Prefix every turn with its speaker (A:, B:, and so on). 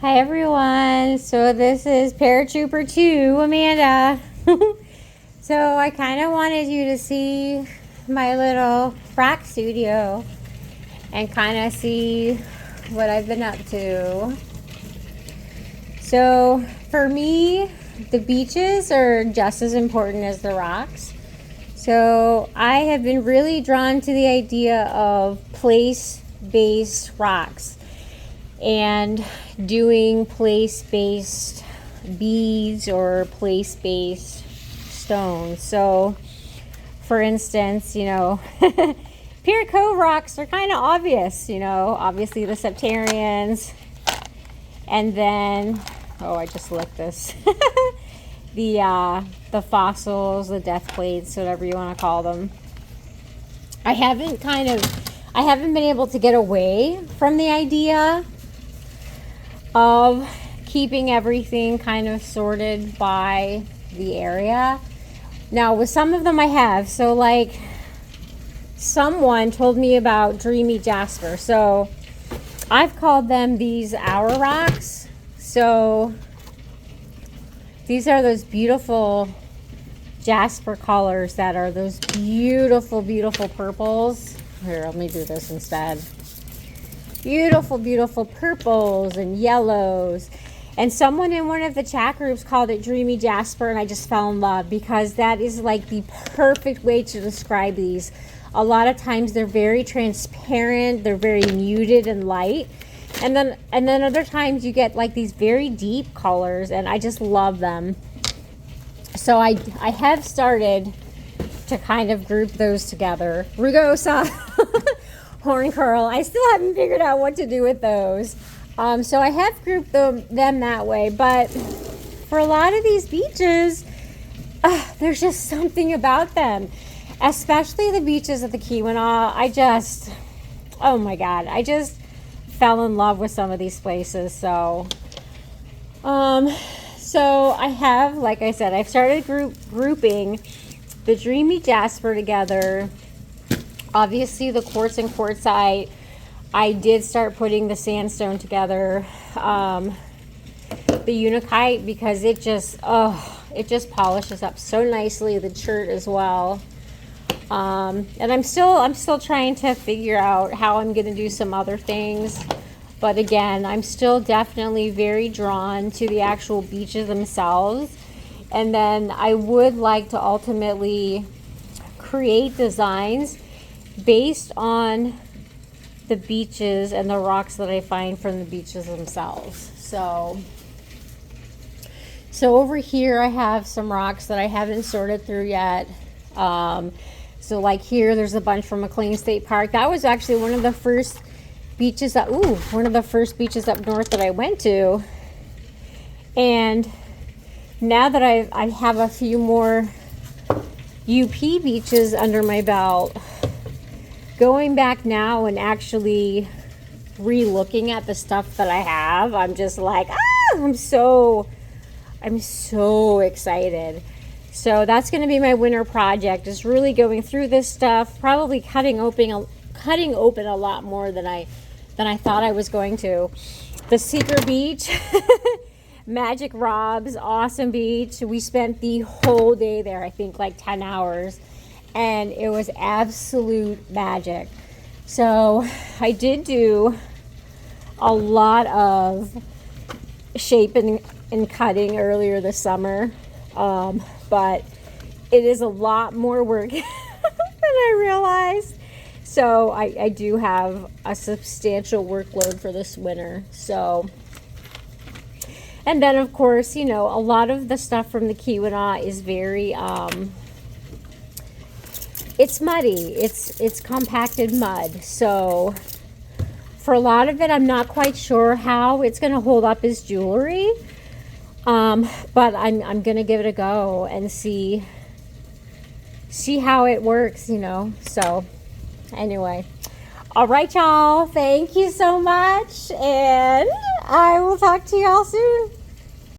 A: Hi everyone, so this is Paratrooper 2, Amanda. So I kind of wanted you to see my little rock studio and kind of see what I've been up to. So for me, the beaches are just as important as the rocks. So I have been really drawn to the idea of place-based rocks and doing place-based beads or place-based stones. So for instance, Pier Cove rocks are kind of obvious, obviously the septarians, and then I just licked this. the fossils, the death plates, whatever you want to call them. I haven't been able to get away from the idea of keeping everything kind of sorted by the area. Now with some of them I have. So like someone told me about Dreamy Jasper. So I've called them these hour rocks. So these are those beautiful jasper colors that are those beautiful, beautiful purples. Here, let me do this instead. Beautiful, beautiful purples and yellows. And someone in one of the chat groups called it Dreamy Jasper, and I just fell in love because that is like the perfect way to describe these. A lot of times they're very transparent, they're very muted and light. And then other times you get like these very deep colors, and I just love them. So I have started to kind of group those together. Rugosa. Horn curl. I still haven't figured out what to do with those. So I have grouped them that way. But for a lot of these beaches, there's just something about them. Especially the beaches at the Keweenaw. Oh my God. I just fell in love with some of these places. So I have, like I said, I've started grouping the Dreamy Jasper together. Obviously the quartz and quartzite. I did start putting the sandstone together. The unakite, because it just polishes up so nicely. The chert as well. And I'm still trying to figure out how I'm going to do some other things. But again, I'm still definitely very drawn to the actual beaches themselves. And then I would like to ultimately create designs based on the beaches and the rocks that I find from the beaches themselves. So over here I have some rocks that I haven't sorted through yet. So like here, there's a bunch from McLean State Park. That was actually one of the first beaches up north that I went to. And now that I have a few more UP beaches under my belt, going back now and actually re-looking at the stuff that I have, I'm just like, I'm so excited. So that's going to be my winter project, is really going through this stuff, probably cutting open a lot more than I thought I was going to. The Secret Beach, Magic Rob's awesome beach. We spent the whole day there, I think like 10 hours. And it was absolute magic. So I did do a lot of shaping and cutting earlier this summer. But it is a lot more work than I realized. So I do have a substantial workload for this winter. So, and then of course, a lot of the stuff from the Keweenaw is very, it's muddy. It's compacted mud. So for a lot of it, I'm not quite sure how it's going to hold up as jewelry. But I'm going to give it a go and see how it works, So anyway, all right, y'all. Thank you so much. And I will talk to y'all soon.